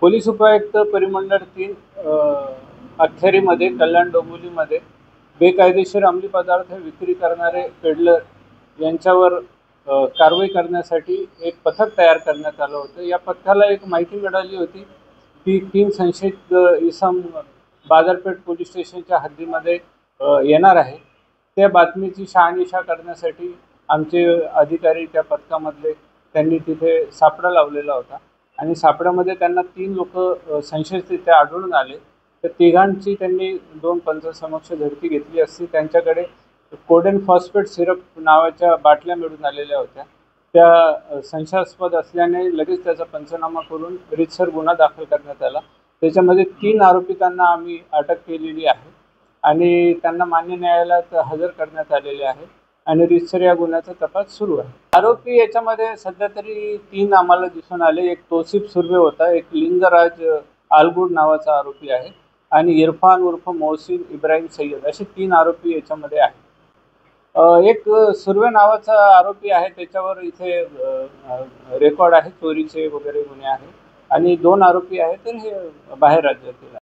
Police उपायुक्त परिमंडळ 3 अखेरीमध्ये कल्याण डोंबिवलीमध्ये बेकायदेशीर अंमली पदार्थ विक्री करणारे पेडलर यांच्यावर कारवाई करण्यासाठी एक पथक तयार करण्यात आलं होतं। या पथकाला एक माहिती मिळाली होती की 3 संशयित इसम बाजारपेठ पोलीस स्टेशनच्या हद्दीमध्ये येणार आहे। त्या बातमीची शहानिशा करण्यासाठी आमचे अधिकारी त्या पथकामधले त्यांनी तिथे सापळा लावलेला होता आणि सापळ्यामध्ये त्यांना 3 लोक संशयित आढळून आले। तर तिघांची त्यांनी 2 पंचांसमक्ष झडती घेतली असती। त्यांच्याकडे कोडेन फॉस्फेट सिरप नावाच्या बाटल्या मिळून आलेल्या होत्या। त्या संशयास्पद असल्याने लगेच त्याचा पंचनामा करून रीतसर गुन्हा दाखल करण्यात आला। त्याच्यामध्ये 3 आरोपितांना आम्ही अटक केलेली आहे आणि त्यांना मान्य न्यायालयात हजर करण्यात आलेले आहे आणि रीतसर या गुन्ह्याचा तपास सुरू आहे। आरोपी याच्यामध्ये सध्या तरी 3 आम्हाला दिसून आले। एक तौसिफ सुर्वे होता, एक लिंगराज आलगुड नावाचा आरोपी आहे आणि इरफान उर्फ मोहसिन इब्राहिम सय्यद असे 3 आरोपी याच्यामध्ये आहेत। एक सुर्वे नावाचा आरोपी आहे, त्याच्यावर इथे रेकॉर्ड आहे, चोरीचे वगैरे गुन्हे आहेत आणि 2 आरोपी आहेत तर हे बाहेर राज्यातील